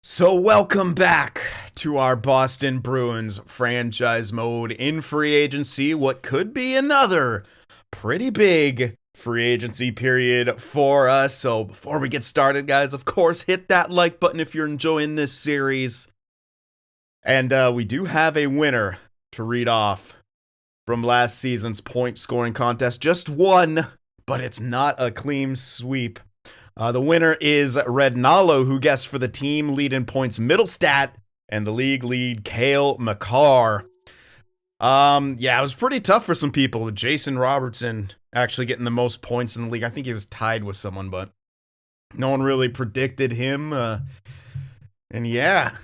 So welcome back to our Boston Bruins franchise mode in free agency. What could be another pretty big free agency period for us. So before we get started, guys, of course, hit that like button if you're enjoying this series. And we do have a winner to read off from last season's point scoring contest. Just one, but it's not a clean sweep. The winner is Rednalo, who guessed for the team lead in points Middlestat and the league lead Cale Makar. Yeah, it was pretty tough for some people. Jason Robertson actually getting the most points in the league. I think he was tied with someone, but no one really predicted him. And yeah,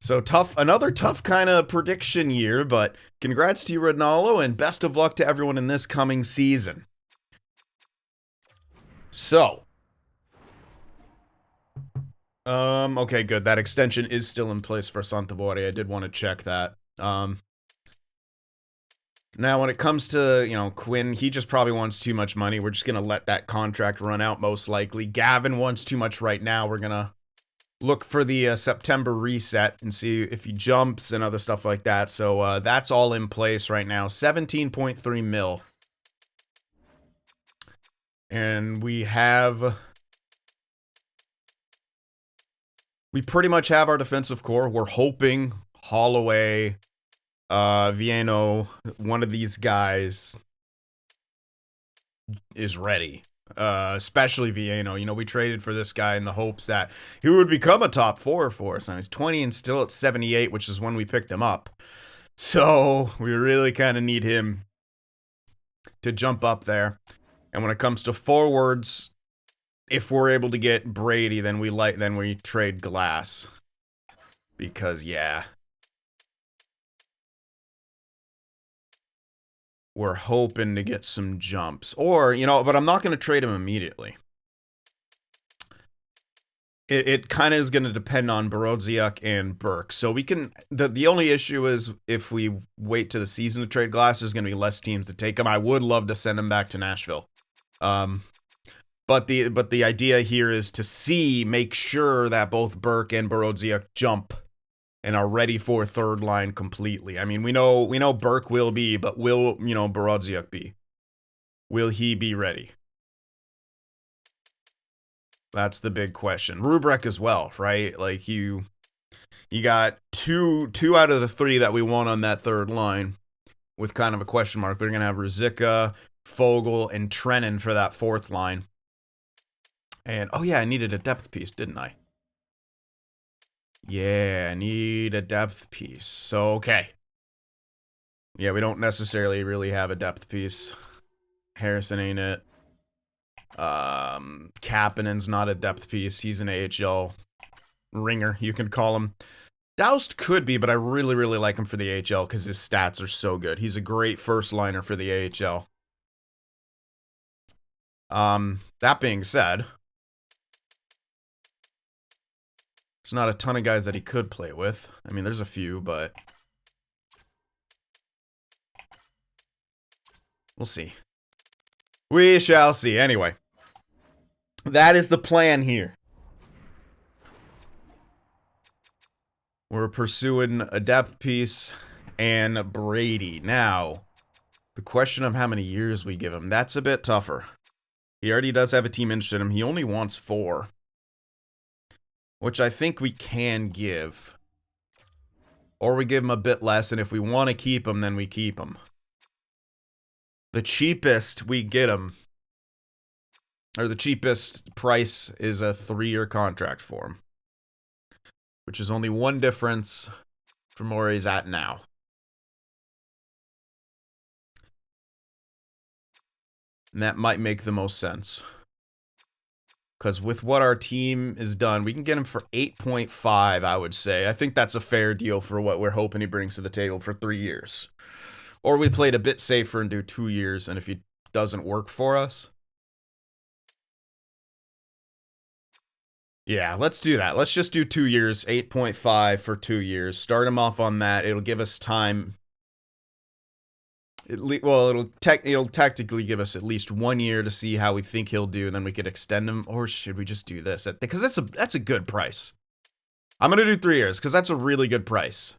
so tough, another tough kind of prediction year, but congrats to you, Rednalo, and best of luck to everyone in this coming season. So, okay, good. That extension is still in place for CynFtWProductions. I did want to check that. Now, when it comes to, Quinn, he just probably wants too much money. We're just going to let that contract run out, most likely. Gavin wants too much right now. We're going to look for the September reset and see if he jumps and other stuff like that. So that's all in place right now. 17.3 mil. And we pretty much have our defensive core. We're hoping Holloway, Vieno, one of these guys is ready. Especially Vieno. We traded for this guy in the hopes that he would become a top four for us. And he's 20 and still at 78, which is when we picked him up. So we really kind of need him to jump up there. And when it comes to forwards, if we're able to get Brady, then we trade Glass. Because yeah, we're hoping to get some jumps. Or, but I'm not going to trade him immediately. It kind of is going to depend on Borodziak and Burke. So we can, the only issue is if we wait to the season to trade Glass, there's going to be less teams to take him. I would love to send him back to Nashville. But the idea here is to make sure that both Burke and Borodziak jump and are ready for third line completely. I mean, we know Burke will be, but will, Borodziak be? Will he be ready? That's the big question. Rubrek as well, right? Like you got two out of the three that we want on that third line with kind of a question mark. We're going to have Ruzicka, Fogle, and Trennan for that fourth line. And, oh yeah, I needed a depth piece, didn't I? Yeah, I need a depth piece. So, okay. Yeah, we don't necessarily really have a depth piece. Harrison ain't it. Kapanen's not a depth piece. He's an AHL ringer, you can call him. Doust could be, but I really, really like him for the AHL because his stats are so good. He's a great first liner for the AHL. That being said, there's not a ton of guys that he could play with. I mean, there's a few, but we'll see. We shall see. Anyway, that is the plan here. We're pursuing a depth piece and Brady. Now, the question of how many years we give him, that's a bit tougher. He already does have a team interested in him. He only wants 4. Which I think we can give. Or we give him a bit less, and if we want to keep him, then we keep him. The cheapest we get him, or the cheapest price, is a 3-year contract for him. Which is only one difference from where he's at now. And that might make the most sense. Because with what our team has done, we can get him for 8.5, I would say. I think that's a fair deal for what we're hoping he brings to the table for 3 years. Or we played a bit safer and do 2 years, and if he doesn't work for us... Yeah, let's do that. Let's just do 2 years, 8.5 for 2 years. Start him off on that. It'll give us time. It'll technically give us at least 1 year to see how we think he'll do, and then we could extend him. Or should we just do this? Because that's a good price. I'm going to do 3 years because that's a really good price.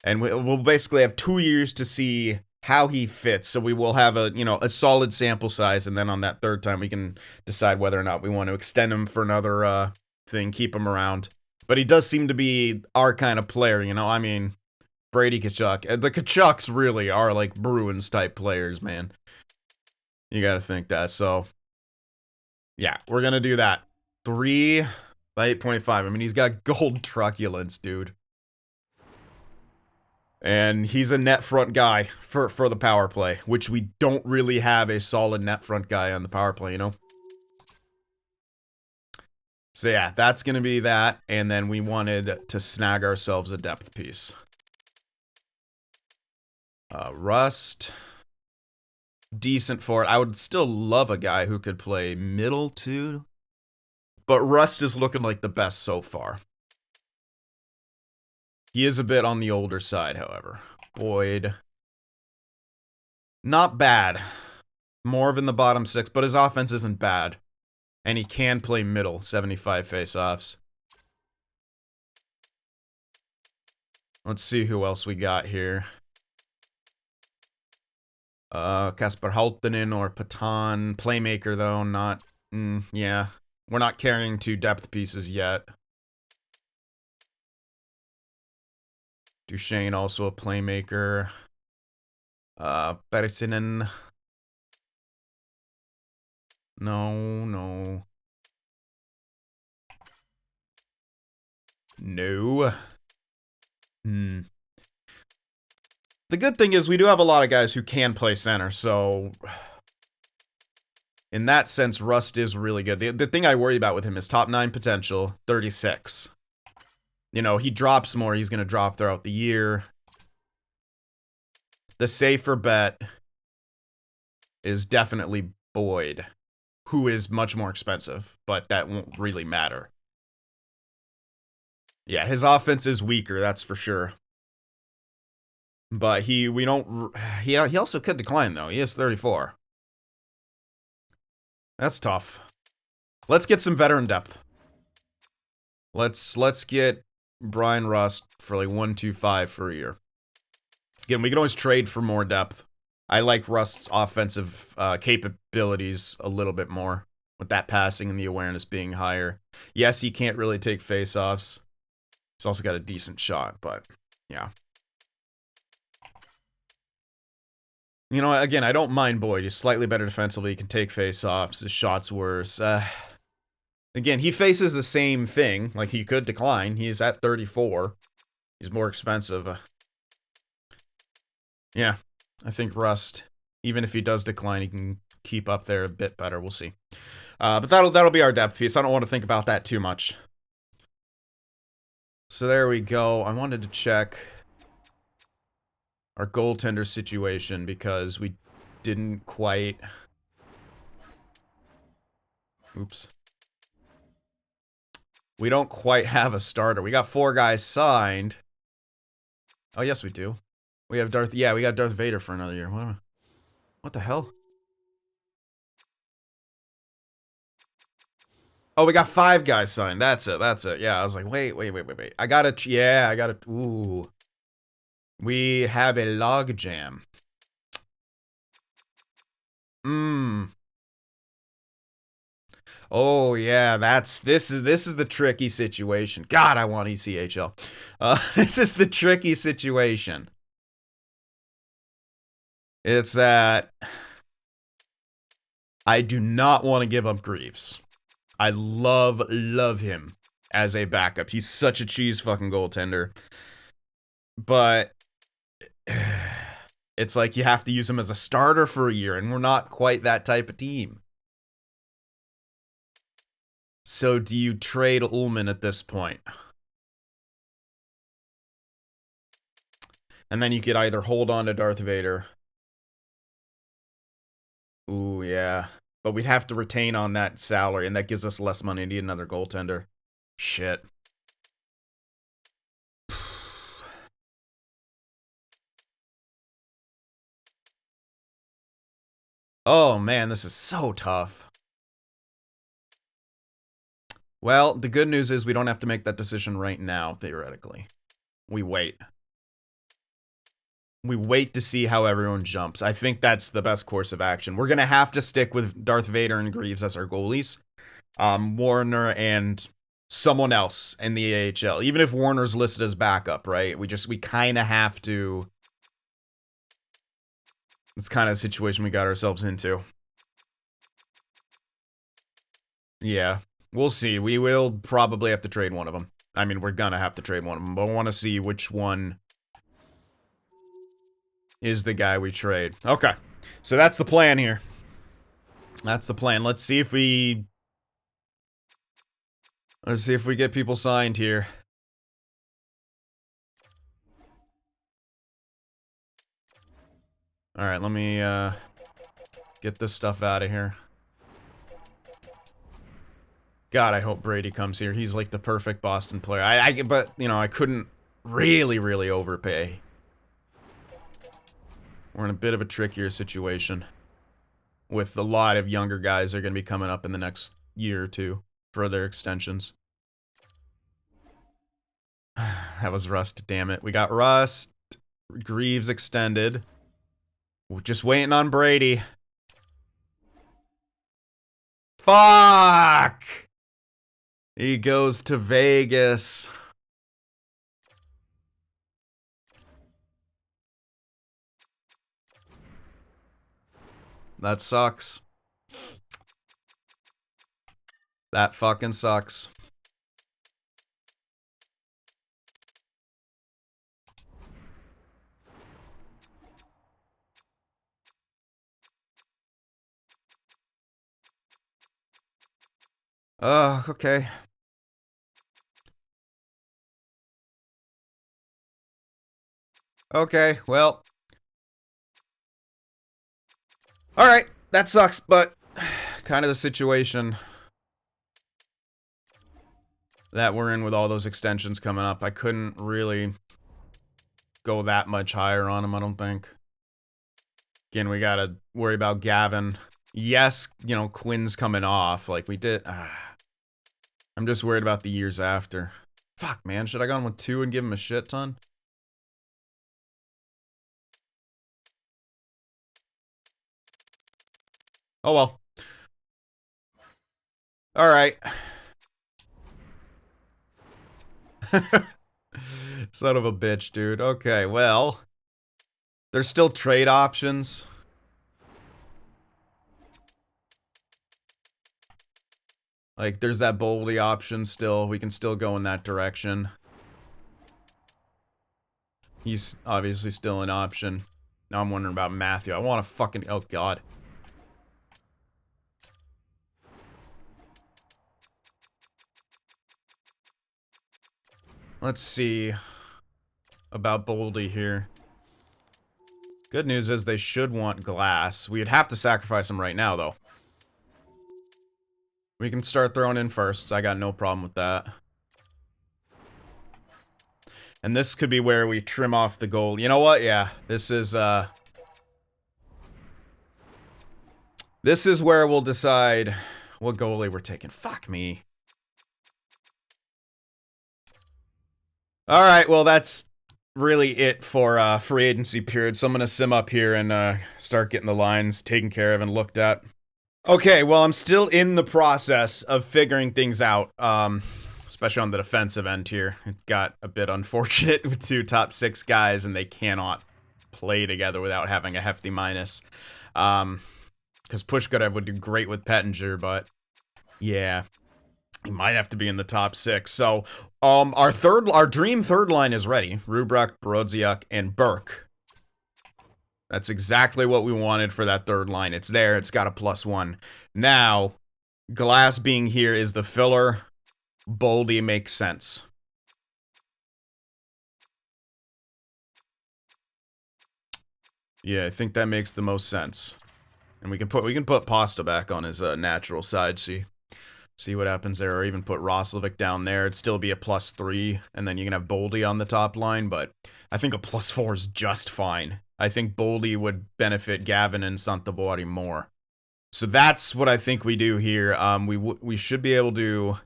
And we'll basically have 2 years to see how he fits. So we will have a solid sample size, and then on that third time we can decide whether or not we want to extend him for another thing, keep him around. But he does seem to be our kind of player, I mean, Brady Tkachuk. The Tkachuks really are like Bruins type players, man. You got to think that. So yeah, we're going to do that. 3 by 8.5. I mean, he's got gold truculence, dude. And he's a net front guy for the power play, which we don't really have a solid net front guy on the power play, So yeah, that's going to be that. And then we wanted to snag ourselves a depth piece. Rust. Decent for it. I would still love a guy who could play middle too. But Rust is looking like the best so far. He is a bit on the older side, however. Boyd. Not bad. More of in the bottom 6, but his offense isn't bad. And he can play middle, 75 face-offs. Let's see who else we got here. Kasper Halttunen or Patan. Playmaker, though, not... yeah. We're not carrying 2 depth pieces yet. Duchesne, also a playmaker. Persinen. No. No. The good thing is we do have a lot of guys who can play center, so in that sense, Rust is really good. The thing I worry about with him is top 9 potential, 36. He drops more. He's going to drop throughout the year. The safer bet is definitely Boyd, who is much more expensive, but that won't really matter. Yeah, his offense is weaker, that's for sure. But he also could decline, though. He is 34. That's tough. Let's get some veteran depth. Let's get Brian Rust for like 125 for a year. Again, we can always trade for more depth. I like Rust's offensive capabilities a little bit more, with that passing and the awareness being higher. Yes, he can't really take face-offs. He's also got a decent shot, but yeah. Again, I don't mind Boyd. He's slightly better defensively. He can take face-offs. His shot's worse. Again, he faces the same thing. Like, he could decline. He's at 34. He's more expensive. Yeah, I think Rust, even if he does decline, he can keep up there a bit better. We'll see. But that'll be our depth piece. I don't want to think about that too much. So there we go. I wanted to check our goaltender situation because we didn't quite... Oops. We don't quite have a starter. We got 4 guys signed. Oh, yes, we do. We have Darth... Yeah, we got Darth Vader for another year. What the hell? Oh, we got 5 guys signed. That's it. Yeah, I was like, wait. I gotta... Ooh. We have a log jam. Oh yeah, this is the tricky situation. God, I want ECHL. This is the tricky situation. It's that I do not want to give up Greaves. I love him as a backup. He's such a cheese fucking goaltender. But it's like you have to use him as a starter for a year, and we're not quite that type of team. So do you trade Ullman at this point? And then you could either hold on to Darth Vader. Ooh, yeah. But we'd have to retain on that salary, and that gives us less money to need another goaltender. Shit. Oh, man, this is so tough. Well, the good news is we don't have to make that decision right now, theoretically. We wait. We wait to see how everyone jumps. I think that's the best course of action. We're going to have to stick with Darth Vader and Greaves as our goalies. Warner and someone else in the AHL. Even if Warner's listed as backup, right? We kind of have to. It's kind of a situation we got ourselves into. Yeah, we'll see. We will probably have to trade one of them. I mean, we're gonna have to trade one of them, but I want to see which one is the guy we trade. Okay, so that's the plan here. That's the plan. Let's see if we get people signed here. All right, let me get this stuff out of here. God, I hope Brady comes here. He's like the perfect Boston player. But you know, I couldn't really overpay. We're in a bit of a trickier situation with a lot of younger guys that are going to be coming up in the next year or two for their extensions. That was Rust, damn it. We got Rust. Greaves extended. We're just waiting on Brady. Fuck! He goes to Vegas. That sucks. That fucking sucks. Okay. Okay, well. Alright, that sucks, but kind of the situation that we're in with all those extensions coming up. I couldn't really go that much higher on them, I don't think. Again, we gotta worry about Gavin. Yes, you know, Quinn's coming off like we did. I'm just worried about the years after. Fuck, man. Should I go on with 2 and give him a shit ton? Oh, well. Alright. Son of a bitch, dude. Okay, well. There's still trade options. Like, there's that Boldy option still. We can still go in that direction. He's obviously still an option. Now I'm wondering about Matthew. I want to fucking... Oh, God. Let's see about Boldy here. Good news is they should want Glass. We'd have to sacrifice him right now, though. We can start throwing in first. I got no problem with that. And this could be where we trim off the goal. You know what? Yeah, this is where we'll decide what goalie we're taking. Fuck me. All right, well, that's really it for free agency period. So I'm going to sim up here and start getting the lines taken care of and looked at. Okay, well, I'm still in the process of figuring things out, especially on the defensive end here. It got a bit unfortunate with 2 top 6 guys, and they cannot play together without having a hefty minus. Because Pushkarev would do great with Pettinger, but yeah, he might have to be in the top 6. So, our dream third line is ready. Rubrak, Brodziak, and Burke. That's exactly what we wanted for that third line. It's there. It's got a +1. Now, Glass being here is the filler. Boldy makes sense. Yeah, I think that makes the most sense. And we can put Pasta back on his natural side. See what happens there, or even put Roslovic down there. It'd still be a +3, and then you can have Boldy on the top line. But I think a +4 is just fine. I think Boldy would benefit Gavin and CynFtWProductions more. So that's what I think we do here. We should be able to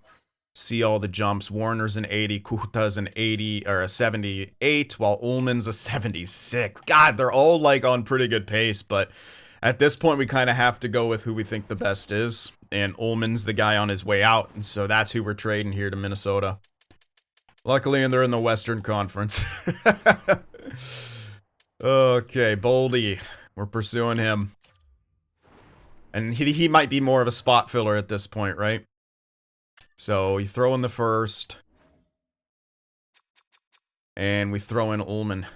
See all the jumps. Warner's an 80, Kuhta's an 80 or a 78, while Ullman's a 76. God, they're all like on pretty good pace, but at this point we kind of have to go with who we think the best is, and Ullman's the guy on his way out, and so that's who we're trading here to Minnesota. Luckily, they're in the Western Conference. Okay, Boldy. We're pursuing him. And he might be more of a spot filler at this point, right? So you throw in the first. And we throw in Ullman.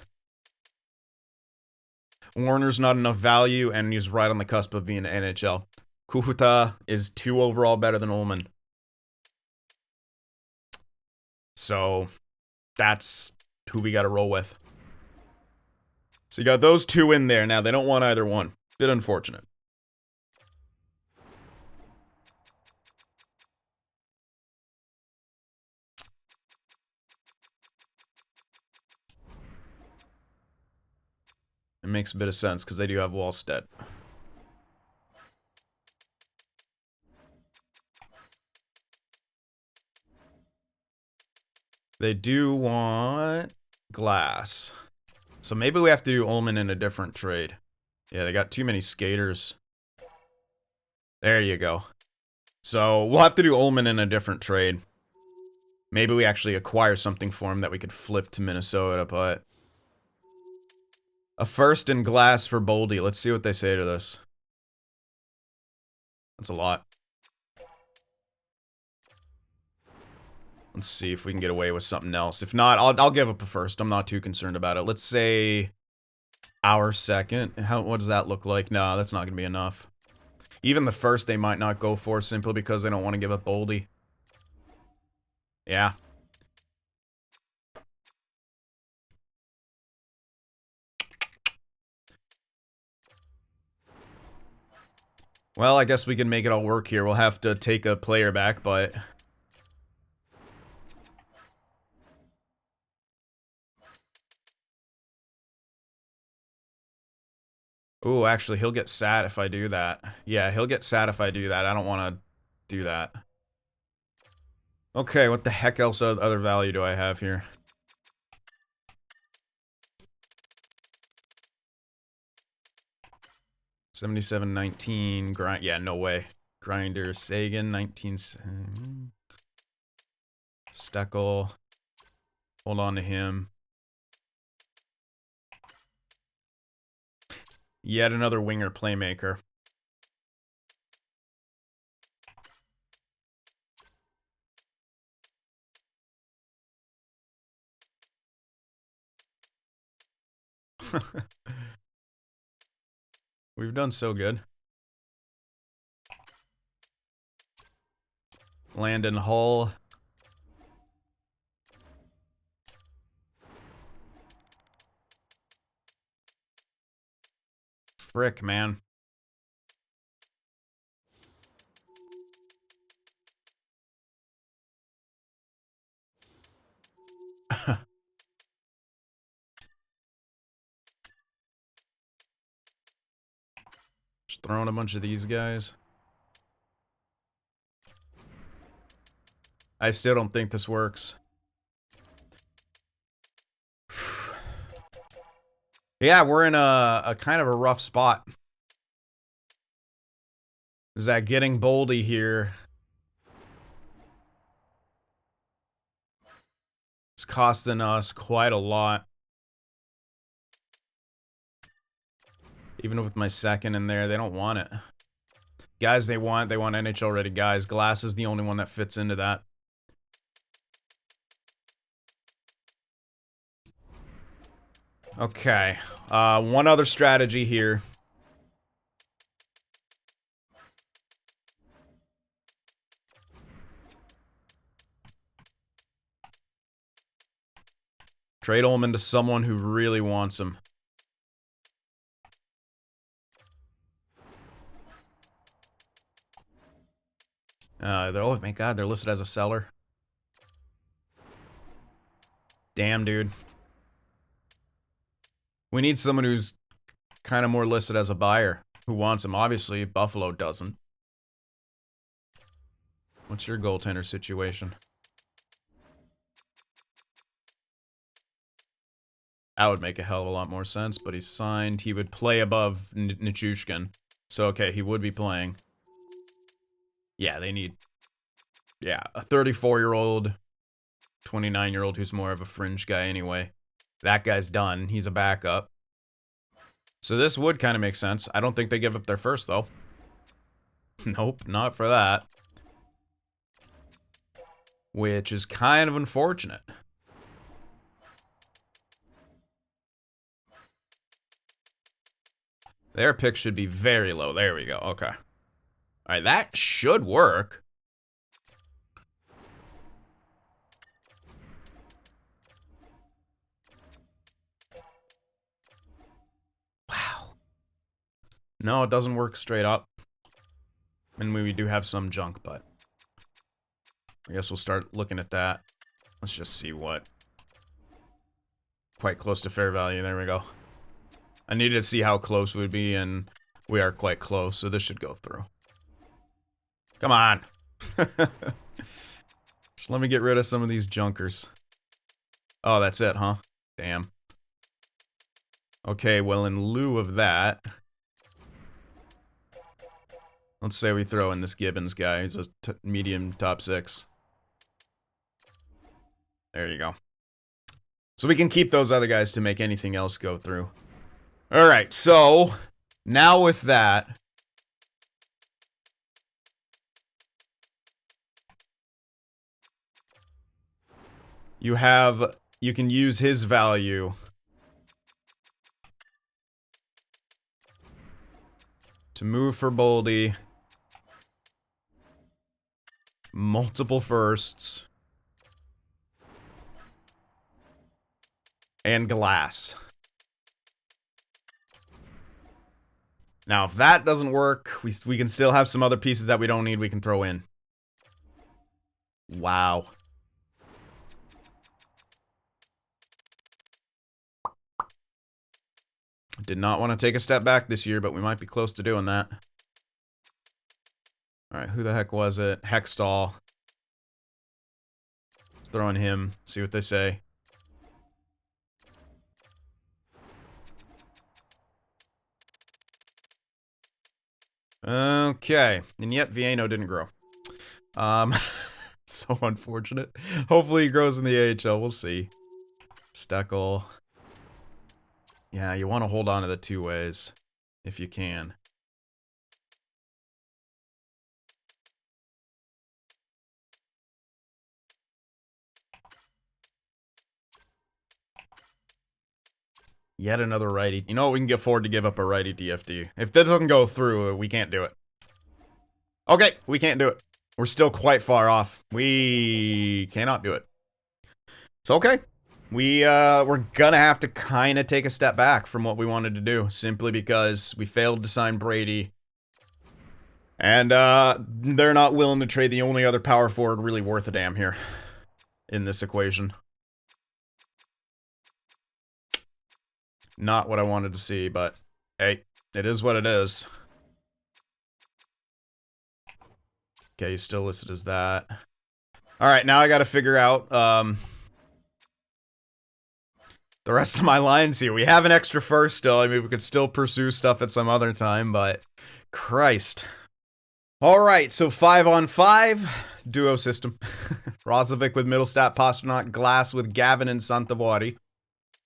Warner's not enough value, and he's right on the cusp of being an NHL. Kuhuta is 2 overall better than Ullman. So that's who we got to roll with. So you got those 2 in there. Now, they don't want either one. Bit unfortunate. It makes a bit of sense because they do have Wallstedt. They do want Glass. So maybe we have to do Ullman in a different trade. Yeah, they got too many skaters. There you go. So we'll have to do Ullman in a different trade. Maybe we actually acquire something for him that we could flip to Minnesota, but... A first and Glass for Boldy. Let's see what they say to this. That's a lot. Let's see if we can get away with something else. If not, I'll give up a first. I'm not too concerned about it. Let's say our second. What does that look like? No, that's not going to be enough. Even the first they might not go for simply because they don't want to give up Boldy. Yeah. Well, I guess we can make it all work here. We'll have to take a player back, but... Ooh, actually, he'll get sad if I do that. Yeah, he'll get sad if I do that. I don't want to do that. Okay, what the heck else other value do I have here? $77.19. Grind. Yeah, no way. Grinder. Sagan. 19. Steckel. Hold on to him. Yet another winger playmaker. We've done so good. Landon Hull. Frick, man. Just throwing a bunch of these guys. I still don't think this works. Yeah, we're in a kind of a rough spot. Is that getting Boldy here? It's costing us quite a lot. Even with my second in there, they don't want it. Guys they want NHL ready guys. Glass is the only one that fits into that. Okay. One other strategy here. Trade Ullman to someone who really wants him. Oh my god, they're listed as a seller. Damn, dude. We need someone who's kind of more listed as a buyer. Who wants him? Obviously, Buffalo doesn't. What's your goaltender situation? That would make a hell of a lot more sense, but he's signed. He would play above Nichushkin. So, okay, he would be playing. Yeah, they need... Yeah, a 34-year-old, 29-year-old who's more of a fringe guy anyway. That guy's done. He's a backup. So this would kind of make sense. I don't think they give up their first, though. Nope, not for that. Which is kind of unfortunate. Their pick should be very low. There we go. Okay. Alright, that should work. Wow. No, it doesn't work straight up. And we do have some junk, but... I guess we'll start looking at that. Let's just see what... Quite close to fair value. There we go. I needed to see how close we'd be, and we are quite close, so this should go through. Come on! Just let me get rid of some of these junkers. Oh, that's it, huh? Damn. Okay, well, in lieu of that... Let's say we throw in this Gibbons guy. He's a medium top 6. There you go. So we can keep those other guys to make anything else go through. Alright, so... Now with that... You can use his value... to move for Boldy... Multiple firsts... and glass. Now, if that doesn't work, we can still have some other pieces that we don't need we can throw in. Wow. Did not want to take a step back this year, but we might be close to doing that. Alright, who the heck was it? Hextall. Throw in him, see what they say. Okay, and yet Vieno didn't grow. So unfortunate. Hopefully he grows in the AHL, we'll see. Steckel. Yeah, you want to hold on to the two ways, if you can. Yet another righty. You know what? We can afford to give up a righty DFD. If that doesn't go through, we can't do it. Okay, we can't do it. We're still quite far off. We cannot do it. It's okay. We're gonna have to kind of take a step back from what we wanted to do, simply because we failed to sign Brady. And they're not willing to trade the only other power forward really worth a damn here in this equation. Not what I wanted to see, but hey, it is what it is. Okay, he's still listed as that. Alright, now I gotta figure out the rest of my lines here. We have an extra first still. I mean, we could still pursue stuff at some other time, but Christ. Alright, so 5-on-5 duo system. Rozovic with Middlestat, Pasternak, Glass with Gavin and CynFtWProductions.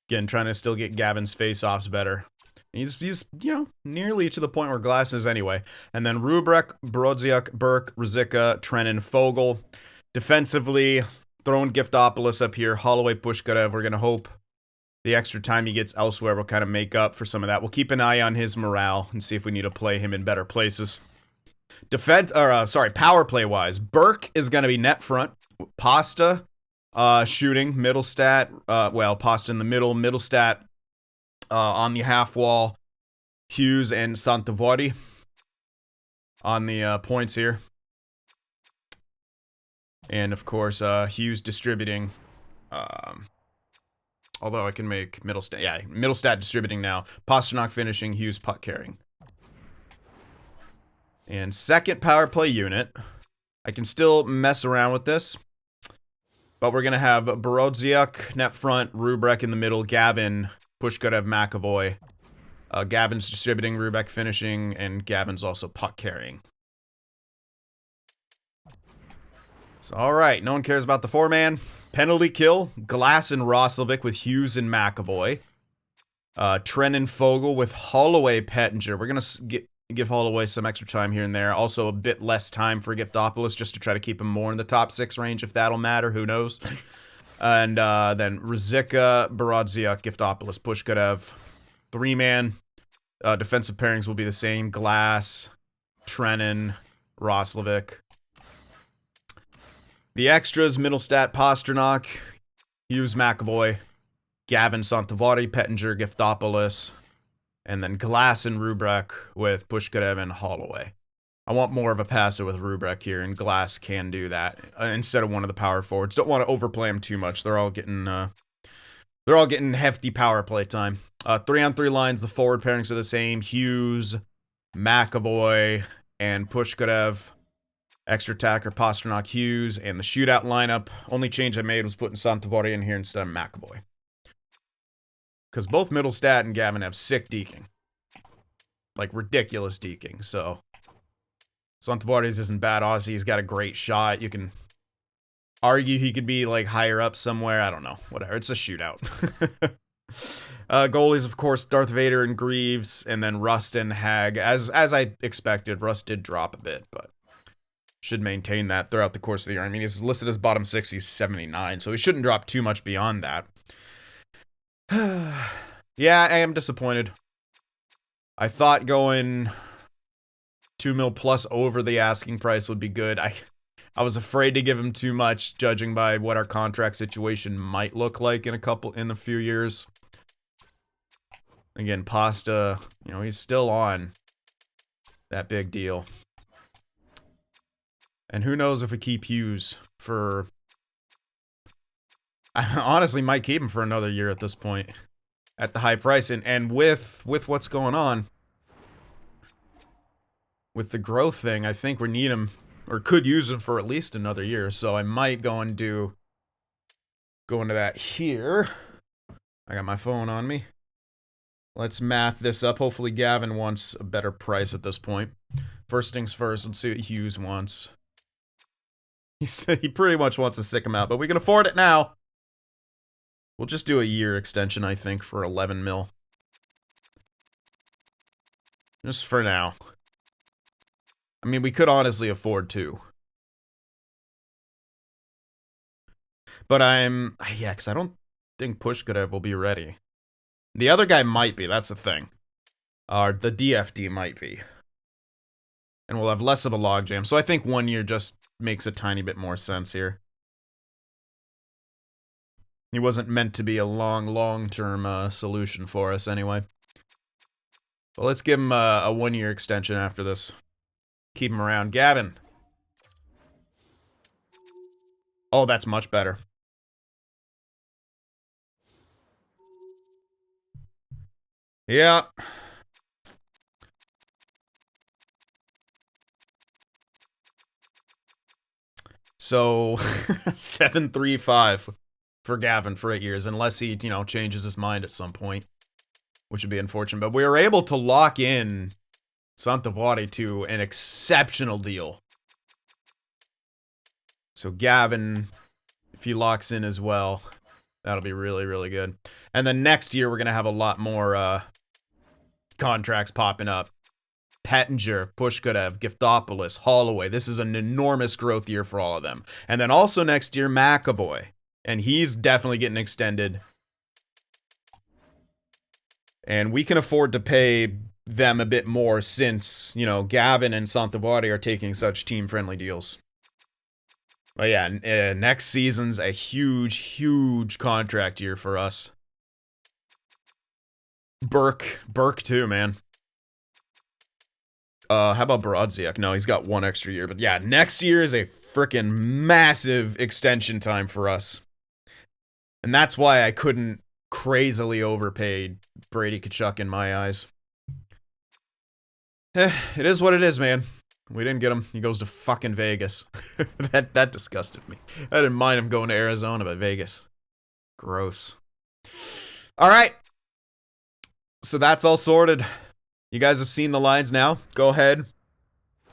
Again, trying to still get Gavin's face-offs better. He's you know, nearly to the point where Glass is anyway. And then Rubrek, Brodziak, Burke, Ruzicka, Trenin, Fogel. Defensively, throwing Giftopoulos up here. Holloway, Pushkarev. We're going to hope the extra time he gets elsewhere will kind of make up for some of that. We'll keep an eye on his morale and see if we need to play him in better places. Power play-wise. Burke is going to be net front. Pasta... shooting, Middlestat, Pasta in the middle, Middlestat on the half wall, Hughes and CynFtWProductions on the points here. And of course, Hughes distributing, although I can make Middlestat, yeah, Middlestat distributing now, Pasternak finishing, Hughes puck carrying. And second power play unit, I can still mess around with this. But we're going to have Brodziak net front, Rubrek in the middle, Gavin Pushkarev, McAvoy. Gavin's distributing, Rubek finishing, and Gavin's also puck carrying. So, alright, no one cares about the 4-man. Penalty kill, Glass and Roslovic with Hughes and McAvoy. Tren and Fogle with Holloway, Pettinger. We're going to give Holloway some extra time here and there. Also a bit less time for Giftopoulos just to try to keep him more in the top 6 range, if that'll matter. Who knows? And then Ruzicka, Baradziak, Giftopoulos, Pushkarev. 3-man. Defensive pairings will be the same. Glass, Trenin, Roslovic. The extras, Middlestat, Pasternak, Hughes, McAvoy, Gavin, Santavari, Pettinger, Giftopoulos, and then Glass and Rubek with Pushkarev and Holloway. I want more of a passer with Rubek here, and Glass can do that instead of one of the power forwards. Don't want to overplay them too much. They're all getting hefty power play time. 3-on-3 lines. The forward pairings are the same. Hughes, McAvoy, and Pushkarev. Extra attacker, Pasternak, Hughes, and the shootout lineup. Only change I made was putting Santavari in here instead of McAvoy. Because both Middlestat and Gavin have sick deking. Like, ridiculous deking, so... Santavari isn't bad. Obviously, he's got a great shot. You can argue he could be, like, higher up somewhere. I don't know. Whatever. It's a shootout. Goalies, of course, Darth Vader and Greaves, and then Rust and Hag. As I expected, Rust did drop a bit, but... should maintain that throughout the course of the year. I mean, he's listed as bottom 6, he's 79, so he shouldn't drop too much beyond that. Yeah, I am disappointed. I thought going 2 mil plus over the asking price would be good. I was afraid to give him too much, judging by what our contract situation might look like in a few years. Again, Pasta, you know, he's still on that big deal. And who knows if we keep Hughes for... I honestly might keep him for another year at this point. At the high price. And with what's going on. With the growth thing, I think we need him. Or could use him for at least another year. So I might go into that here. I got my phone on me. Let's math this up. Hopefully Gavin wants a better price at this point. First things first, let's see what Hughes wants. He said he pretty much wants to sick him out, but we can afford it now. We'll just do a year extension, I think, for 11 mil. Just for now. I mean, we could honestly afford 2. But yeah, because I don't think Pushkarev will be ready. The other guy might be, that's the thing. The DFD might be. And we'll have less of a logjam. So I think 1 year just makes a tiny bit more sense here. He wasn't meant to be a long-term solution for us anyway. But let's give him a 1 year extension after this. Keep him around. Gavin. Oh, that's much better. Yeah. So, 735 for Gavin for 8 years, unless he, you know, changes his mind at some point, which would be unfortunate. But we were able to lock in Santavari to an exceptional deal. So Gavin, if he locks in as well, that'll be really, really good. And then next year, we're going to have a lot more contracts popping up. Pettinger, Pushkarev, Giftopoulos, Holloway. This is an enormous growth year for all of them. And then also next year, McAvoy. And he's definitely getting extended. And we can afford to pay them a bit more since, you know, Gavin and Santavari are taking such team-friendly deals. But yeah, next season's a huge, huge contract year for us. Burke too, man. How about Baradziak? No, he's got 1 extra year. But yeah, next year is a freaking massive extension time for us. And that's why I couldn't crazily overpay Brady Tkachuk in my eyes. It is what it is, man. We didn't get him. He goes to fucking Vegas. That disgusted me. I didn't mind him going to Arizona, but Vegas. Gross. All right. So that's all sorted. You guys have seen the lines now. Go ahead.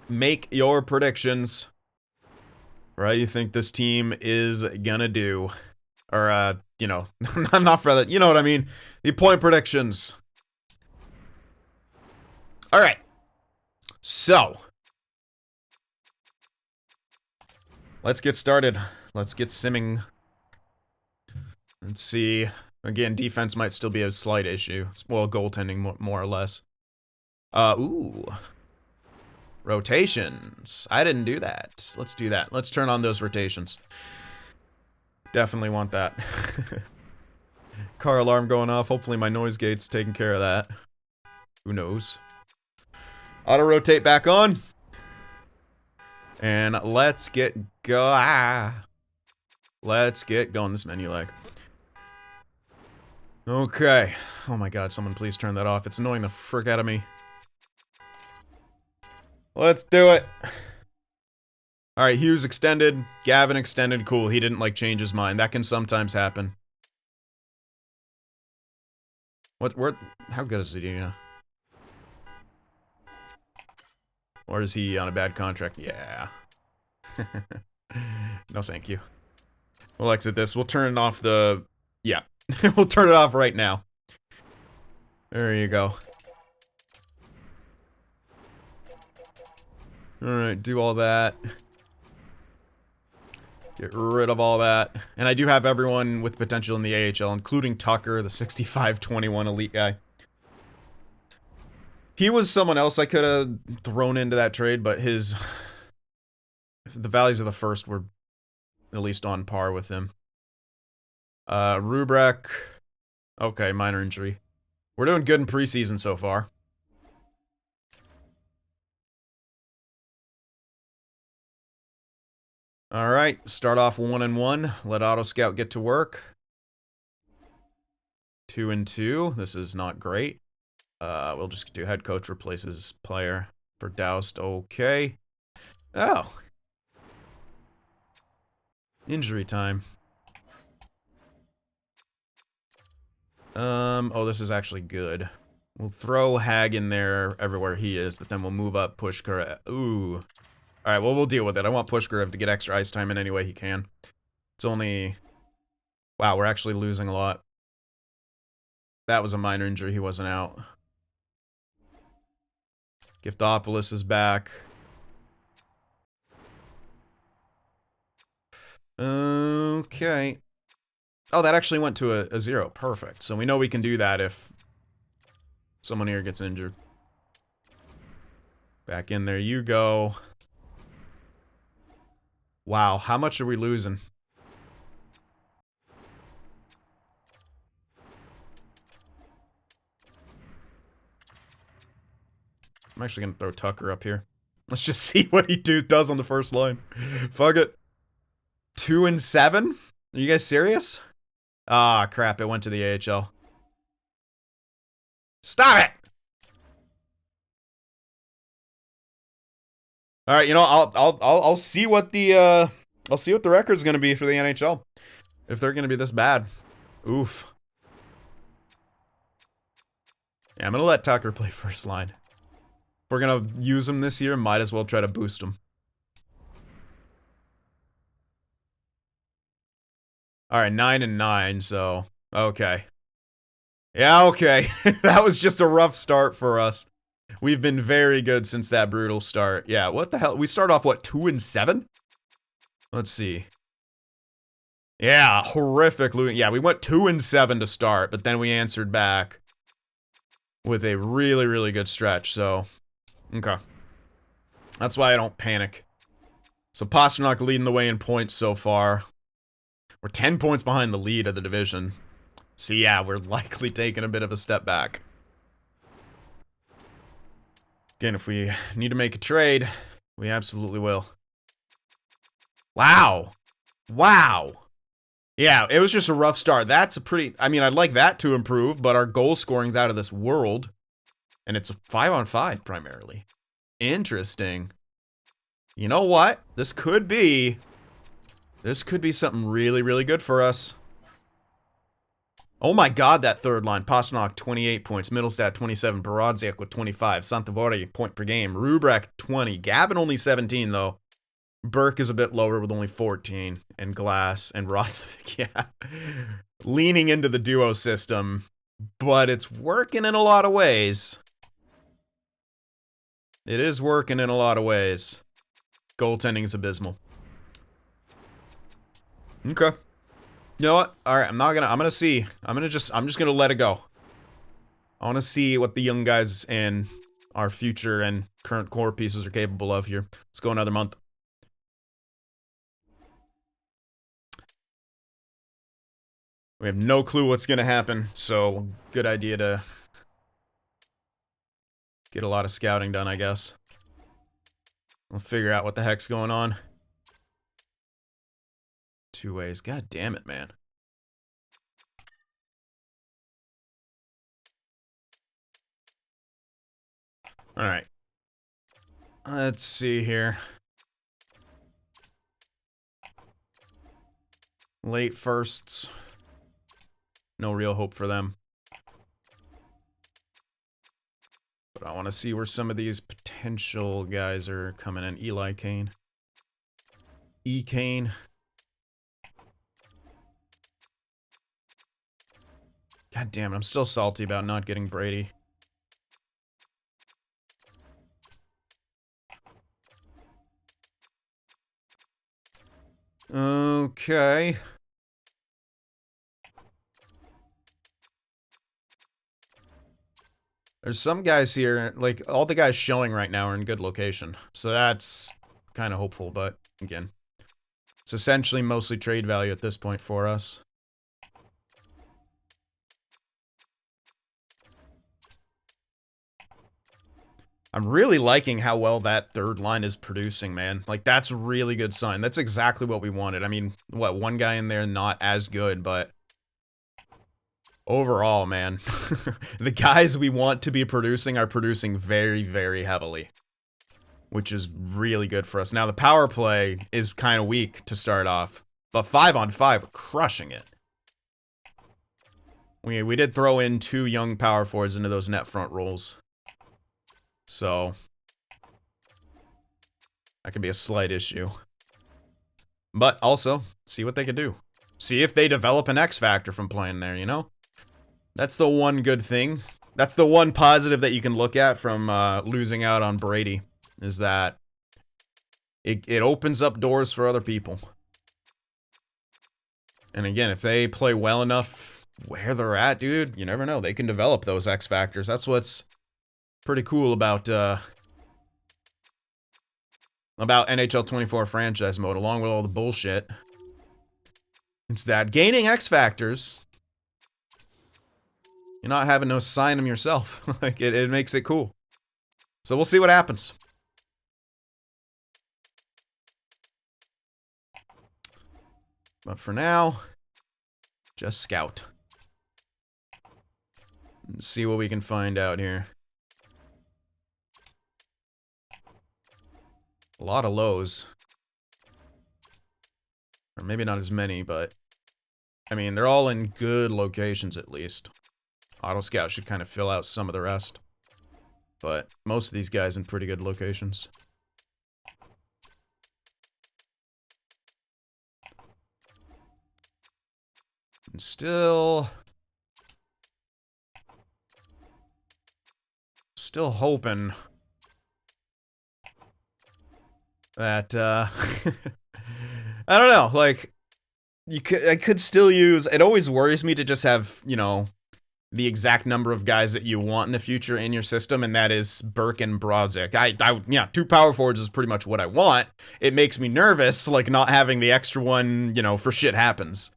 Make your predictions. Right, you think this team is gonna do. Or, you know, not for that. You know what I mean. The point predictions. All right. So, let's get started. Let's get simming. Let's see. Again, defense might still be a slight issue. Well, goaltending more or less. Ooh. Rotations. I didn't do that. Let's do that. Let's turn on those rotations. Definitely want that. Car alarm going off. Hopefully my noise gate's taking care of that. Who knows? Auto rotate back on. And let's get Let's get going. This menu lag. Okay. Oh my god, someone please turn that off. It's annoying the frick out of me. Let's do it. Alright, Hughes extended. Gavin extended. Cool. He didn't, like, change his mind. That can sometimes happen. How good is he, you know? Or is he on a bad contract? Yeah. No, thank you. We'll exit this. We'll turn off the... Yeah. We'll turn it off right now. There you go. Alright, do all that. Get rid of all that. And I do have everyone with potential in the AHL, including Tucker, the 65-21 elite guy. He was someone else I could have thrown into that trade, but the values of the first were at least on par with him. Rubrek. Okay, minor injury. We're doing good in preseason so far. Alright, start off 1-1. Let Auto Scout get to work. 2-2. This is not great. We'll just do head coach replaces player for Doused. Okay. Oh. Injury time. Oh, this is actually good. We'll throw Hag in there everywhere he is, but then we'll move up Pushkar. Ooh. Alright, well, we'll deal with it. I want Pushkarev to get extra ice time in any way he can. It's only... Wow, we're actually losing a lot. That was a minor injury. He wasn't out. Giftopoulos is back. Okay. Oh, that actually went to a 0. Perfect. So we know we can do that if someone here gets injured. Back in there you go. Wow, how much are we losing? I'm actually going to throw Tucker up here. Let's just see what he does on the first line. Fuck it. 2-7? Are you guys serious? Ah, crap, it went to the AHL. Stop it! All right, you know, I'll see what the record's going to be for the NHL. If they're going to be this bad. Oof. Yeah, I'm going to let Tucker play first line. If we're going to use him this year, might as well try to boost him. All right, 9-9, so okay. Yeah, okay. That was just a rough start for us. We've been very good since that brutal start. Yeah, what the hell? We start off, what, 2-7? Let's see. Yeah, horrific losing. Yeah, we went 2-7 to start, but then we answered back with a really, really good stretch, so... Okay. That's why I don't panic. So Pasternak leading the way in points so far. We're 10 points behind the lead of the division. So yeah, we're likely taking a bit of a step back. Again, if we need to make a trade, we absolutely will. Wow. Wow. Yeah, it was just a rough start. That's a pretty... I mean, I'd like that to improve, but our goal scoring's out of this world. And it's 5-on-5, primarily. Interesting. You know what? This could be something really, really good for us. Oh my god, that third line. Pasternak, 28 points. Middlestat, 27. Borodziak with 25. Santavari, point per game. Rubrek, 20. Gavin, only 17, though. Burke is a bit lower with only 14. And Glass and Rostovic, yeah. Leaning into the duo system, but it's working in a lot of ways. It is working in a lot of ways. Goaltending is abysmal. Okay. You know what? All right, I'm gonna see. I'm just gonna let it go. I want to see what the young guys and our future and current core pieces are capable of here. Let's go another month. We have no clue what's gonna happen, so good idea to get a lot of scouting done, I guess. We'll figure out what the heck's going on. 2 ways. God damn it, man. All right. Let's see here. Late firsts. No real hope for them. But I want to see where some of these potential guys are coming in. Eli Kane. E. Kane. God damn it, I'm still salty about not getting Brady. Okay. There's some guys here, like, all the guys showing right now are in good location. So that's kind of hopeful, but again, it's essentially mostly trade value at this point for us. I'm really liking how well that third line is producing, man. Like, that's a really good sign. That's exactly what we wanted. I mean, what, one guy in there not as good, but overall, man, the guys we want to be producing are producing very, very heavily, which is really good for us. Now, the power play is kind of weak to start off, but 5-on-5, we're crushing it. We did throw in 2 young power forwards into those net front roles. So that could be a slight issue. But also, see what they can do. See if they develop an X factor from playing there, you know? That's the one good thing. That's the one positive that you can look at from losing out on Brady, is that it opens up doors for other people. And again, if they play well enough where they're at, dude, you never know. They can develop those X factors. That's what's pretty cool about NHL 24 franchise mode, along with all the bullshit. It's that gaining X factors, you're not having to assign them yourself. Like, it makes it cool. So we'll see what happens. But for now, just scout. Let's see what we can find out here. A lot of lows. Or maybe not as many, but I mean, they're all in good locations at least. Auto Scout should kind of fill out some of the rest. But most of these guys in pretty good locations. And still hoping that, I don't know, like, I could still use, it always worries me to just have, you know, the exact number of guys that you want in the future in your system, and that is Burke and Brodzik. Yeah, 2 power forwards is pretty much what I want. It makes me nervous, like, not having the extra one, you know, for shit happens.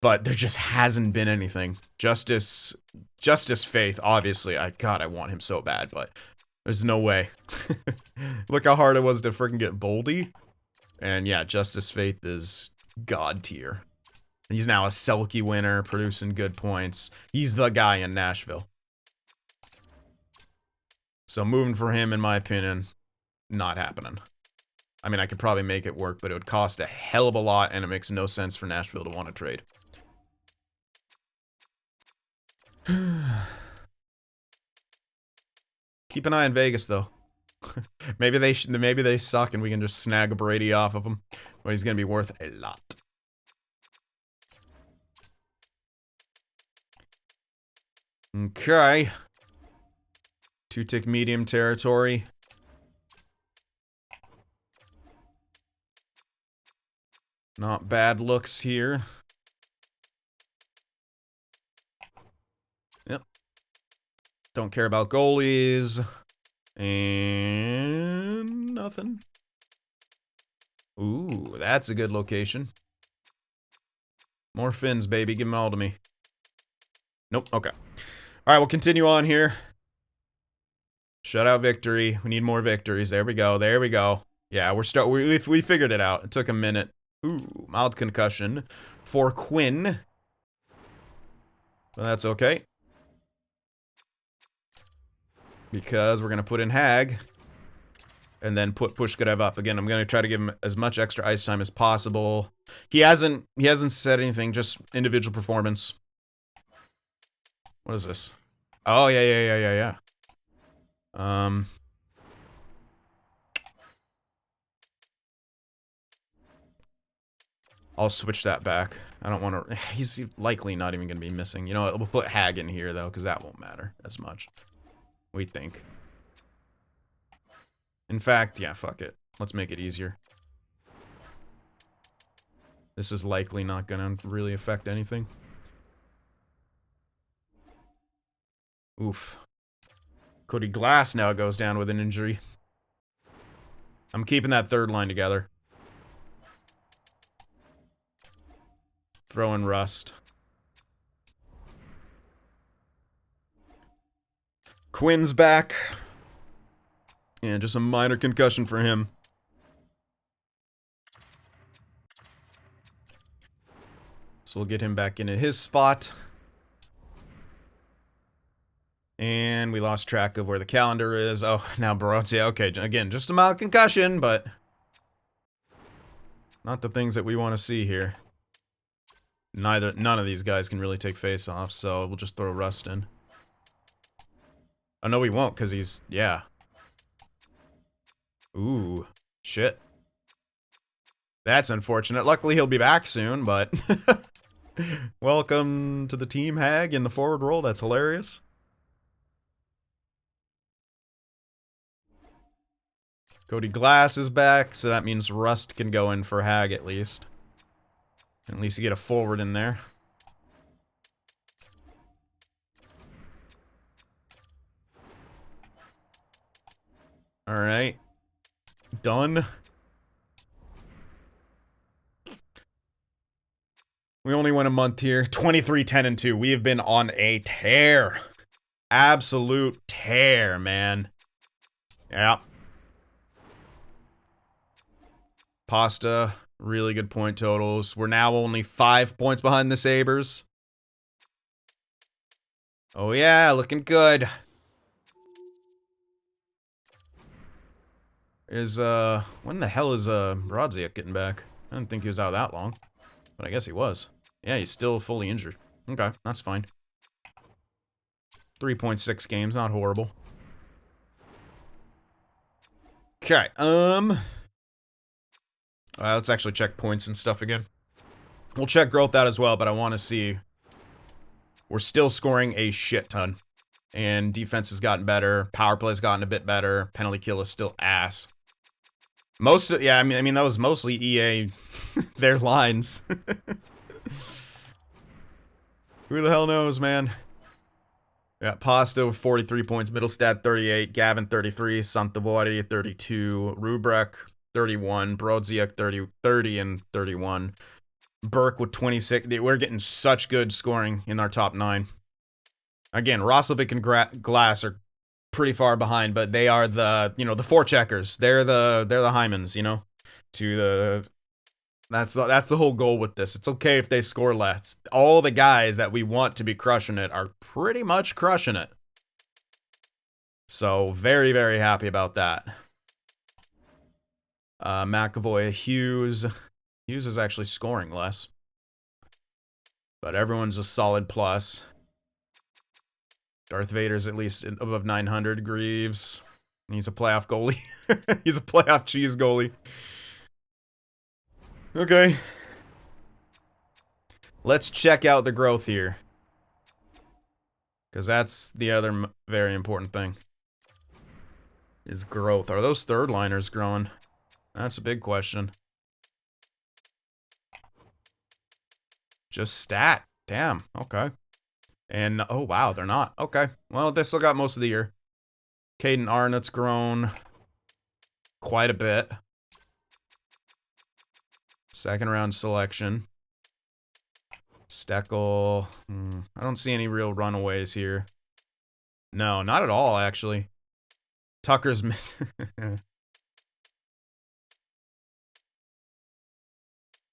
But there just hasn't been anything. Justice Faith, obviously. God, I want him so bad, but there's no way. Look how hard it was to freaking get Boldy. And yeah, Justice Faith is god tier. He's now a Selkie winner, producing good points. He's the guy in Nashville. So moving for him, in my opinion, not happening. I mean, I could probably make it work, but it would cost a hell of a lot, and it makes no sense for Nashville to want to trade. Keep an eye on Vegas, though. maybe they suck and we can just snag a Brady off of him. But he's gonna be worth a lot. Okay. 2-tick medium territory. Not bad looks here. Yep. Don't care about goalies. And nothing. Ooh, that's a good location. More fins, baby. Give them all to me. Nope. Okay. All right, we'll continue on here. Shutout victory. We need more victories. There we go. There we go. Yeah, we figured it out. It took a minute. Ooh, mild concussion for Quinn. But that's okay. Because we're going to put in Hag. And then put Pushkarev up. Again, I'm going to try to give him as much extra ice time as possible. He hasn't said anything, just individual performance. What is this? Oh, yeah. I'll switch that back. I don't want to... He's likely not even going to be missing. You know what? We'll put Hag in here, though, because that won't matter as much. We think. In fact, yeah, fuck it. Let's make it easier. This is likely not going to really affect anything. Oof. Cody Glass now goes down with an injury. I'm keeping that third line together. Throw in Rust. Quinn's back. And just a minor concussion for him. So we'll get him back into his spot. And we lost track of where the calendar is. Oh, now Bruins. Yeah, okay. Again, just a mild concussion, but not the things that we want to see here. None of these guys can really take face-offs, so we'll just throw Rust in. Oh, no, we won't, because he's... Yeah. Ooh. Shit. That's unfortunate. Luckily, he'll be back soon, but... Welcome to the team, Hag, in the forward role. That's hilarious. Cody Glass is back, so that means Rust can go in for Hag at least. At least you get a forward in there. Alright. Done. We only went a month here. 23-10-2. We have been on a tear. Absolute tear, man. Yeah. Pasta, really good point totals. We're now only 5 points behind the Sabres. Oh yeah, looking good. When the hell is Brodziak getting back? I didn't think he was out that long, but I guess he was. Yeah, he's still fully injured. Okay, that's fine. 3.6 games, not horrible. Okay, let's actually check points and stuff again. We'll check growth out as well, but I want to see... We're still scoring a shit ton. And defense has gotten better. Power play's gotten a bit better. Penalty kill is still ass. Most of... Yeah, I mean that was mostly EA... their lines. Who the hell knows, man? Yeah, Pasta with 43 points. Middlestad 38. Gavin 33. CynFtWProductions 32. Rubrek 31, Brodziak 30 and 31. Burke with 26. We're getting such good scoring in our top 9. Again, Roslovic and Glass are pretty far behind, but they are the, the forecheckers. They're the Hymans, That's the whole goal with this. It's okay if they score less. All the guys that we want to be crushing it are pretty much crushing it. So, very, very happy about that. McAvoy, Hughes. Hughes is actually scoring less. But everyone's a solid plus. Darth Vader's at least above 900. Greaves. He's a playoff goalie. He's a playoff cheese goalie. Okay. Let's check out the growth here. Because that's the other very important thing. Is growth. Are those third liners growing? That's a big question. Just stat. Damn. Okay. And, oh, wow, they're not. Okay. Well, they still got most of the year. Caden Arnott's grown quite a bit. Second round selection. Steckel. I don't see any real runaways here. No, not at all, actually. Tucker's missing.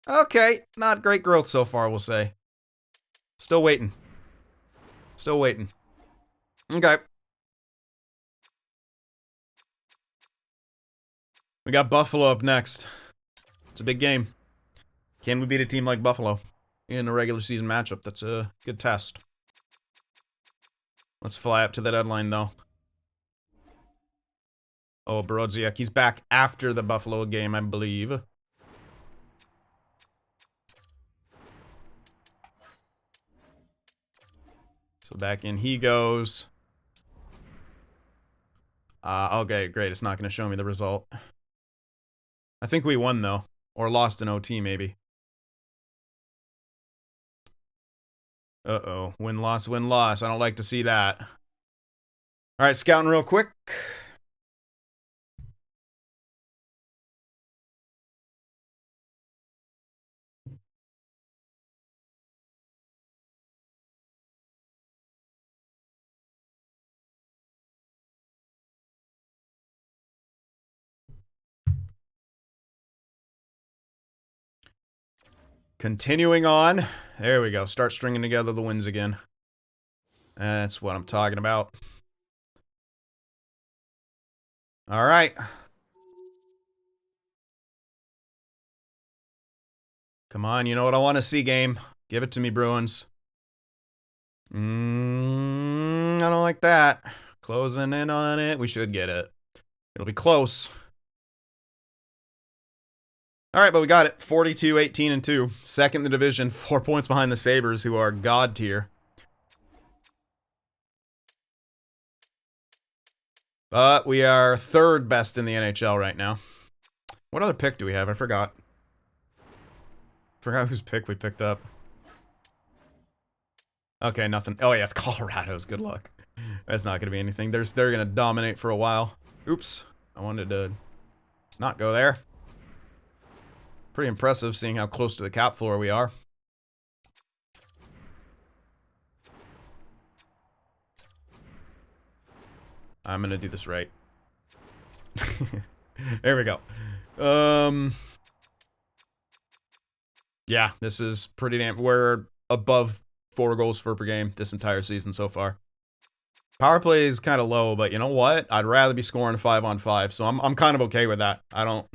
Okay, not great growth so far, we'll say. Still waiting. Still waiting. Okay. We got Buffalo up next. It's a big game. Can we beat a team like Buffalo in a regular season matchup? That's a good test. Let's fly up to the deadline, though. Oh, Brodziak, he's back after the Buffalo game, I believe. So back in he goes. Okay, great. It's not going to show me the result. I think we won, though. Or lost in OT, maybe. Uh-oh. Win-loss, win-loss. I don't like to see that. All right, scouting real quick. Continuing on. There we go. Start stringing together the wins again. That's what I'm talking about. All right. Come on, you know what I want to see, game. Give it to me, Bruins. I don't like that. Closing in on it. We should get it. It'll be close. All right, but we got it. 42, 18, and 2. Second in the division. 4 points behind the Sabres, who are god tier. But we are third best in the NHL right now. What other pick do we have? I forgot. Forgot whose pick we picked up. Okay, nothing. Oh, yeah, it's Colorado's. Good luck. That's not going to be anything. They're going to dominate for a while. Oops. I wanted to not go there. Pretty impressive seeing how close to the cap floor we are. I'm going to do this right. There we go. Yeah, this is pretty damn... We're above 4 goals per game this entire season so far. Power play is kind of low, but you know what? I'd rather be scoring 5-on-5, so I'm kind of okay with that. I don't...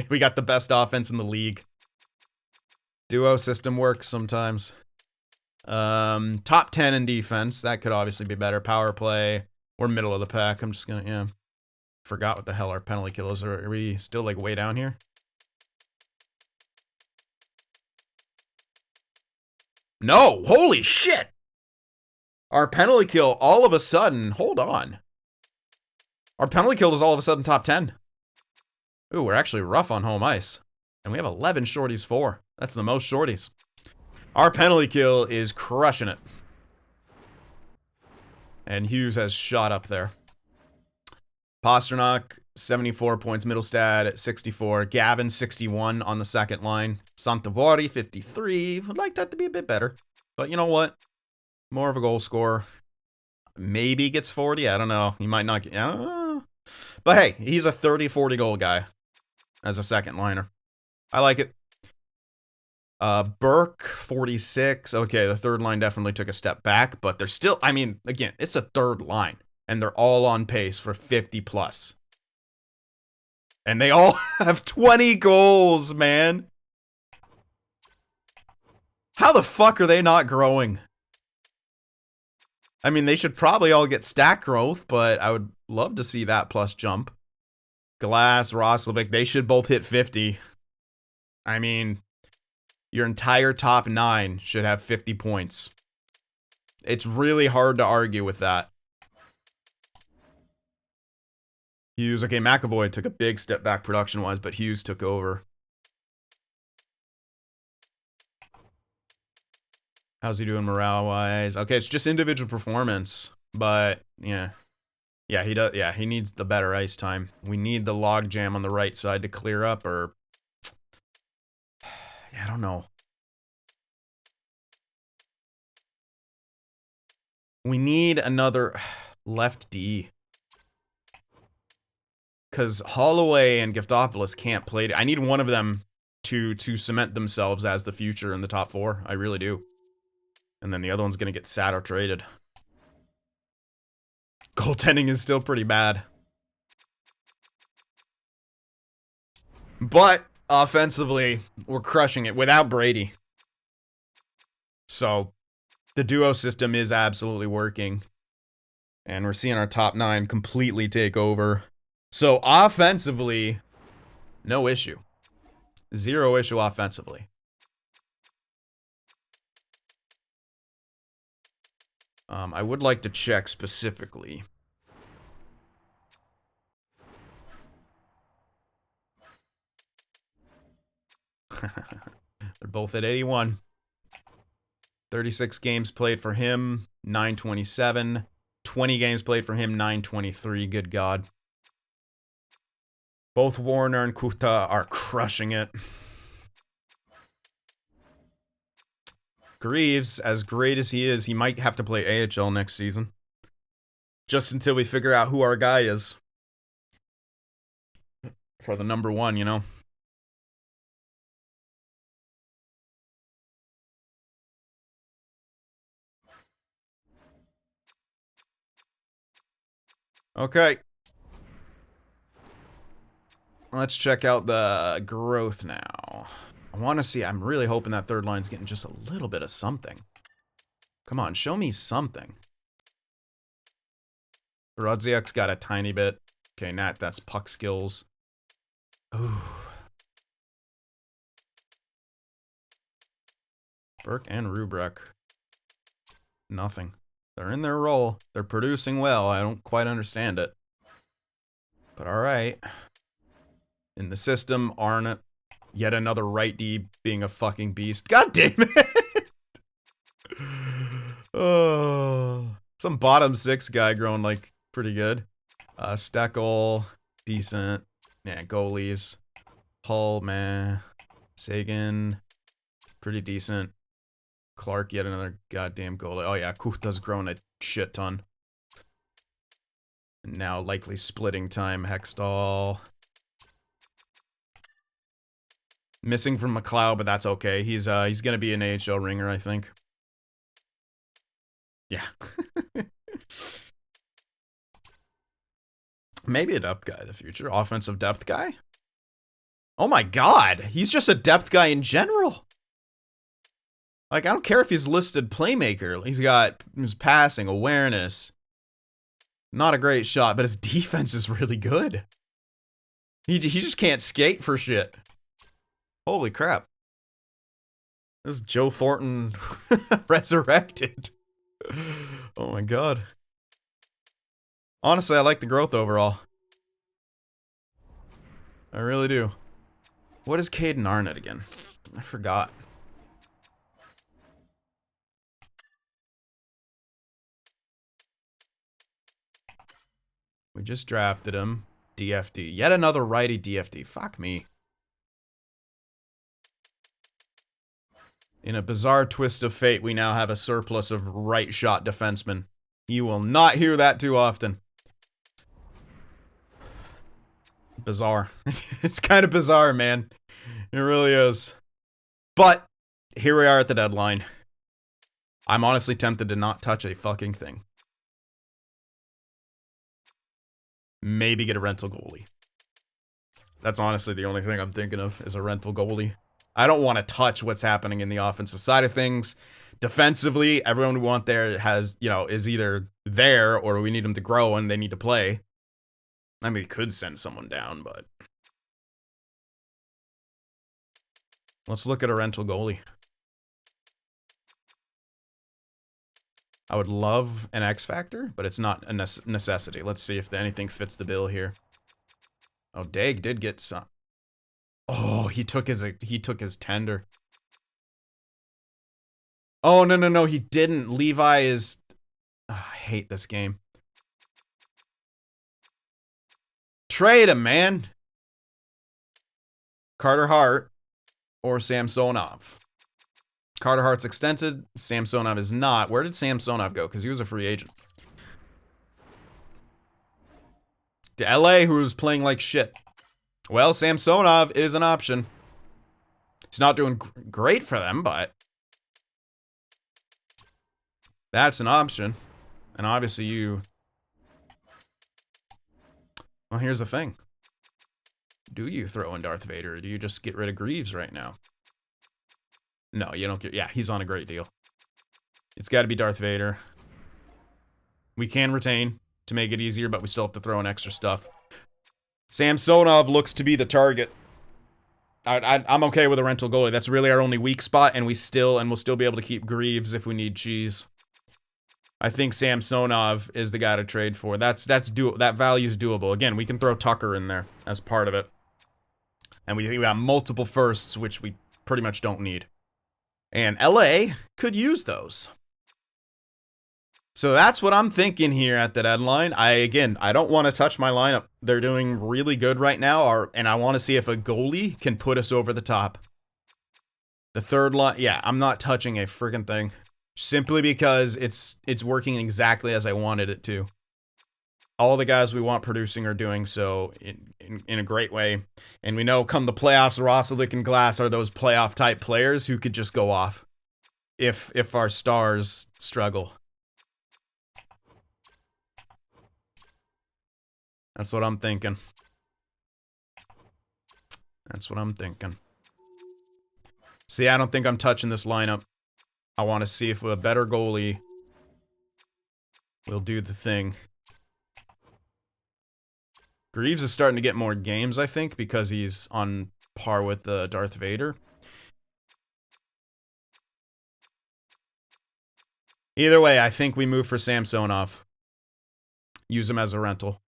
We got the best offense in the league. Duo system works sometimes. Top 10 in defense. That could obviously be better. Power play. We're middle of the pack. I'm just gonna, yeah. Forgot what the hell our penalty kill is. Are we still, like, way down here? No! Holy shit! Our penalty kill all of a sudden... Hold on. Our penalty kill is all of a sudden top 10. Ooh, we're actually rough on home ice. And we have 11 shorties for. That's the most shorties. Our penalty kill is crushing it. And Hughes has shot up there. Pasternak, 74 points. Middlestad at 64. Gavin, 61 on the second line. CynFtWProductions, 53. Would like that to be a bit better. But you know what? More of a goal scorer. Maybe gets 40. I don't know. He might not get... I don't know. But hey, he's a 30-40 goal guy. As a second liner. I like it. Burke, 46. Okay, the third line definitely took a step back, but they're still, I mean, again, it's a third line, and they're all on pace for 50 plus. And they all have 20 goals, man. How the fuck are they not growing? I mean, they should probably all get stat growth, but I would love to see that plus jump. Glass, Roslovic, they should both hit 50. I mean, your entire top 9 should have 50 points. It's really hard to argue with that. Hughes, okay, McAvoy took a big step back production-wise, but Hughes took over. How's he doing morale-wise? Okay, it's just individual performance, but yeah. Yeah, he does. Yeah, he needs the better ice time. We need the log jam on the right side to clear up, or yeah, I don't know. We need another left D. Because Holloway and Giftopoulos can't play. I need one of them to cement themselves as the future in the top 4. I really do. And then the other one's going to get sat or traded. Goaltending is still pretty bad. But offensively, we're crushing it without Brady. So the duo system is absolutely working. And we're seeing our top 9 completely take over. So offensively, no issue. 0 issue offensively. I would like to check specifically. They're both at 81. 36 games played for him, 927. 20 games played for him, 923. Good God. Both Warner and Kuta are crushing it. Greaves, as great as he is, he might have to play AHL next season. Just until we figure out who our guy is. For the number 1, you know? Okay. Let's check out the growth now. I want to see. I'm really hoping that third line's getting just a little bit of something. Come on, show me something. Rodziak's got a tiny bit. Okay, Nat, that's puck skills. Ooh. Burke and Rubrek. Nothing. They're in their role. They're producing well. I don't quite understand it. But alright. In the system, Arnott. Yet another right D being a fucking beast. God damn it! Oh, some bottom 6 guy growing like pretty good. Steckel, decent. Yeah, goalies. Hull, man. Sagan, pretty decent. Clark, yet another goddamn goalie. Oh yeah, Kuta's grown a shit ton. Now likely splitting time. Hextall. Missing from McLeod, but that's okay. He's gonna be an AHL ringer, I think. Yeah. Maybe a depth guy in the future. Offensive depth guy? Oh my god, he's just a depth guy in general. Like, I don't care if he's listed playmaker. He's got his passing, awareness. Not a great shot, but his defense is really good. He just can't skate for shit. Holy crap. This is Joe Thornton resurrected. Oh my god. Honestly, I like the growth overall. I really do. What is Caden Arnott again? I forgot. We just drafted him. DFD. Yet another righty DFD. Fuck me. In a bizarre twist of fate, we now have a surplus of right shot defensemen. You will not hear that too often. Bizarre. It's kind of bizarre, man. It really is. But here we are at the deadline. I'm honestly tempted to not touch a fucking thing. Maybe get a rental goalie. That's honestly the only thing I'm thinking of is a rental goalie. I don't want to touch what's happening in the offensive side of things Defensively, everyone we want there has, is either there or we need them to grow and they need to play. I mean, we could send someone down, but let's look at a rental goalie. I would love an X Factor, but it's not a necessity. Let's see if anything fits the bill here. Oh, Dag did get some. Oh, he took his tender. Oh, no, he didn't. Levi is... Oh, I hate this game. Trade him, man. Carter Hart or Samsonov. Carter Hart's extended. Samsonov is not. Where did Samsonov go? Because he was a free agent. To LA, who was playing like shit. Well, Samsonov is an option. He's not doing great for them, but that's an option. And obviously you... Well, here's the thing. Do you throw in Darth Vader, or do you just get rid of Greaves right now? No, you don't get... Yeah, he's on a great deal. It's got to be Darth Vader. We can retain to make it easier, but we still have to throw in extra stuff. Samsonov looks to be the target. I'm okay with a rental goalie. That's really our only weak spot, and we'll still be able to keep Greaves if we need cheese. I think Samsonov is the guy to trade for. That value is doable. Again, we can throw Tucker in there as part of it. And we got multiple firsts, which we pretty much don't need. And LA could use those. So that's what I'm thinking here at the deadline. I don't want to touch my lineup. They're doing really good right now, and I want to see if a goalie can put us over the top. The third line, yeah, I'm not touching a friggin' thing. Simply because it's working exactly as I wanted it to. All the guys we want producing are doing so in a great way. And we know come the playoffs, Rosalick and Glass are those playoff type players who could just go off if our stars struggle. That's what I'm thinking. That's what I'm thinking. See, I don't think I'm touching this lineup. I want to see if a better goalie will do the thing. Greaves is starting to get more games, I think, because he's on par with Darth Vader. Either way, I think we move for Samsonov. Use him as a rental.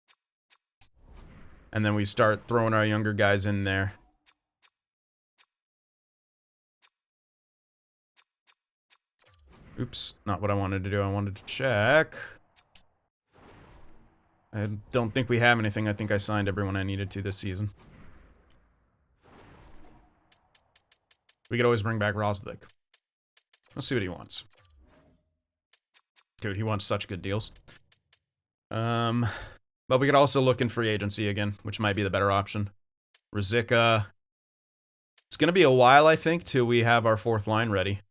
And then we start throwing our younger guys in there. Oops, not what I wanted to do. I wanted to check. I don't think we have anything. I think I signed everyone I needed to this season. We could always bring back Roslovic. Let's see what he wants. Dude, he wants such good deals. But we could also look in free agency again, which might be the better option. Ruzicka. It's going to be a while, I think, till we have our fourth line ready.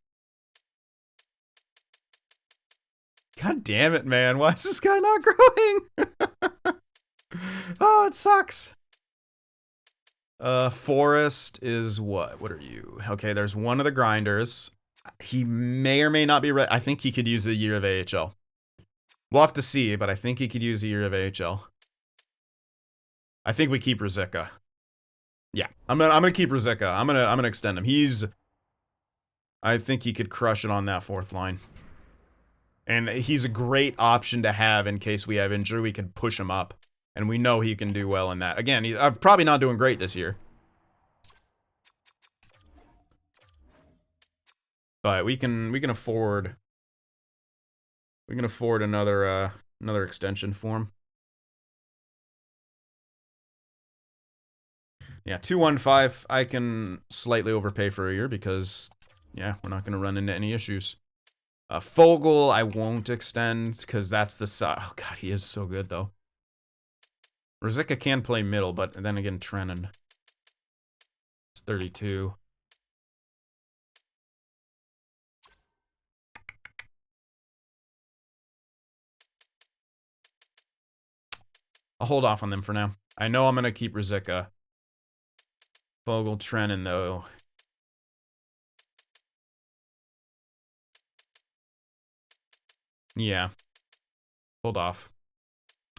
God damn it, man. Why is this guy not growing? Oh, it sucks. Forrest is what? What are you? Okay, there's one of the grinders. He may or may not be ready. I think he could use a year of AHL. We'll have to see, but I think he could use a year of AHL. I think we keep Ruzicka. Yeah, I'm gonna keep Ruzicka. I'm gonna extend him. I think he could crush it on that fourth line. And he's a great option to have in case we have injury. We can push him up. And we know he can do well in that. Again, he's probably not doing great this year. But we can afford... We can afford another extension for him. Yeah, 215, I can slightly overpay for a year because, yeah, we're not going to run into any issues. Fogle, I won't extend because that's the side. Oh, God, he is so good, though. Ruzicka can play middle, but then again, Trennan. It's 32. I'll hold off on them for now. I know I'm going to keep Ruzicka. Fogle, Trennan, though. Yeah. Hold off.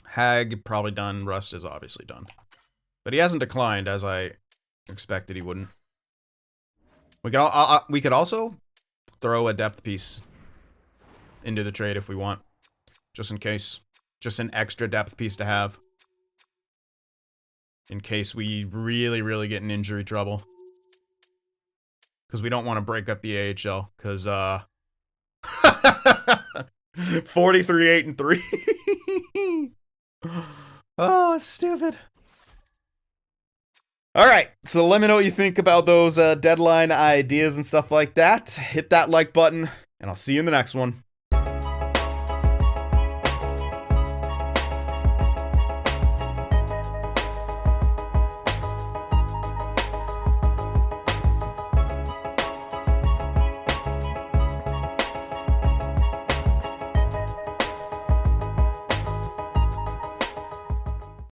Hag probably done. Rust is obviously done. But he hasn't declined as I expected he wouldn't. We could also throw a depth piece into the trade if we want. Just in case. Just an extra depth piece to have. In case we really, really get in injury trouble. Because we don't want to break up the AHL. Because, 43, 8, and 3. Oh, stupid. All right, so let me know what you think about those deadline ideas and stuff like that. Hit that like button, and I'll see you in the next one.